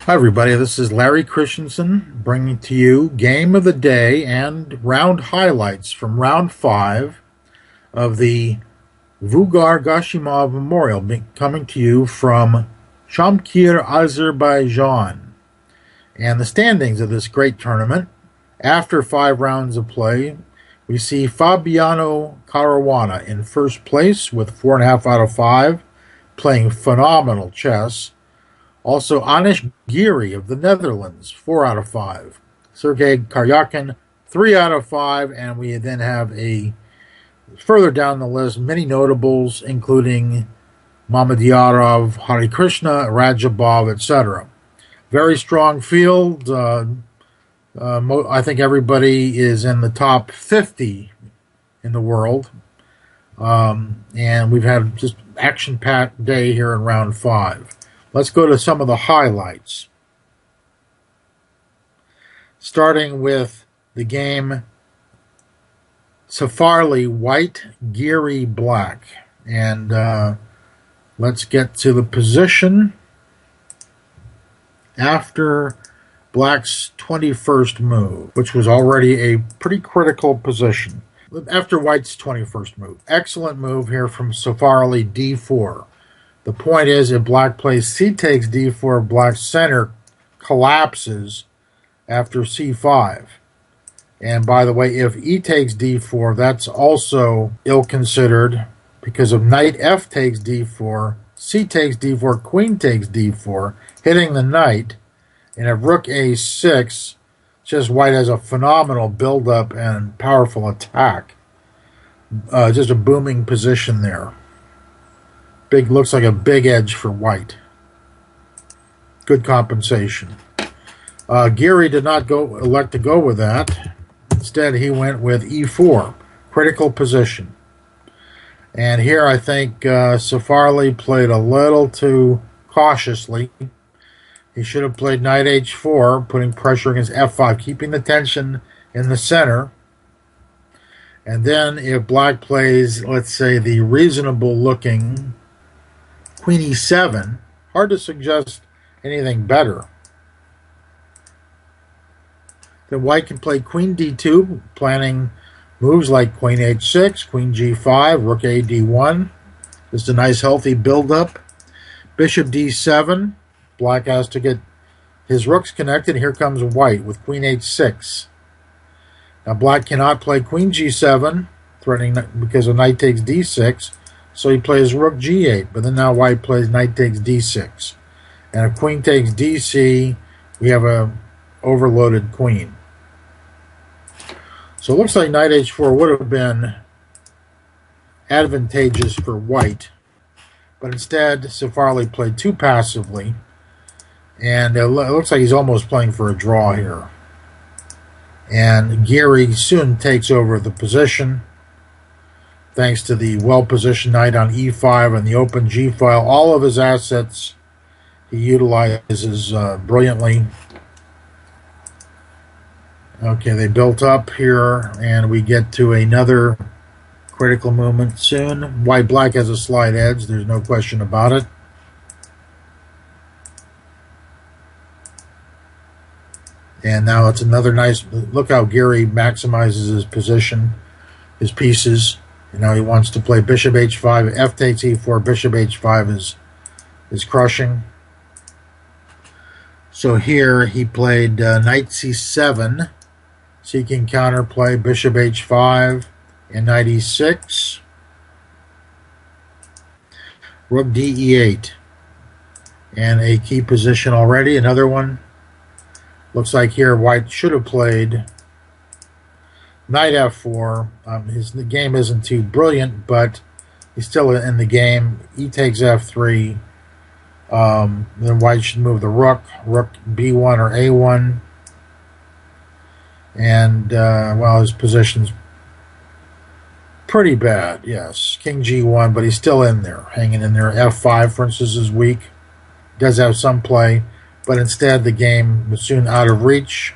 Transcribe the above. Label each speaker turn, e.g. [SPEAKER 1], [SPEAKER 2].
[SPEAKER 1] Hi everybody, this is Larry Christiansen bringing to you Game of the Day and round highlights from round 5 of the Vugar Gashimov Memorial, coming to you from Shamkir, Azerbaijan. And the standings of this great tournament: after 5 rounds of play, we see Fabiano Caruana in first place with 4.5 out of 5, playing phenomenal chess. Also, Anish Giri of the Netherlands, 4 out of 5. Sergei Karjakin, 3 out of 5. And we then have further down the list, many notables, including Mamedyarov, Harikrishna, Radjabov, etc. Very strong field. I think everybody is in the top 50 in the world. And we've had just action-packed day here in round 5. Let's go to some of the highlights. Starting with the game Safarli white, Giri black. And let's get to the position after black's 21st move, which was already a pretty critical position. After white's 21st move. Excellent move here from Safarli, d4. The point is, if black plays c takes d4, black's center collapses after c5. And by the way, if e takes d4, that's also ill-considered because of knight f takes d4, c takes d4, queen takes d4, hitting the knight. And if rook a6, just white has a phenomenal build-up and powerful attack. Just a booming position there. Looks like a big edge for white. Good compensation. Giri did not elect to go with that. Instead, he went with e4, critical position. And here I think Safarli played a little too cautiously. He should have played knight h4, putting pressure against f5, keeping the tension in the center. And then if black plays, let's say, the reasonable-looking queen e7, hard to suggest anything better. Then white can play queen d2, planning moves like queen h6, queen g5, rook a d1. Just a nice healthy build-up. Bishop d7. Black has to get his rooks connected. Here comes white with queen h6. Now black cannot play queen g7, threatening because a knight takes d6. So he plays rook g8, but then now white plays knight takes d6. And if queen takes dc, we have a overloaded queen. So it looks like knight h4 would have been advantageous for white. But instead, Safarli played too passively. And it looks like he's almost playing for a draw here. And Giri soon takes over the position, thanks to the well-positioned knight on e5 and the open g-file. All of his assets he utilizes brilliantly. Okay, they built up here, and we get to another critical movement soon. White-black has a slight edge, there's no question about it. And now it's another nice, look how Giri maximizes his position, his pieces. And now he wants to play bishop h5, f takes e4, bishop h5 is crushing. So here he played knight c7, seeking counterplay, bishop h5, and knight e6. Rook d8. And a key position already, another one. Looks like here white should have played knight f4. The game isn't too brilliant, but he's still in the game. E takes f3. Then white should move the rook b1 or a1. And, well, his position's pretty bad, yes. King g1, but he's still in there, hanging in there. f5, for instance, is weak. Does have some play, but instead the game was soon out of reach.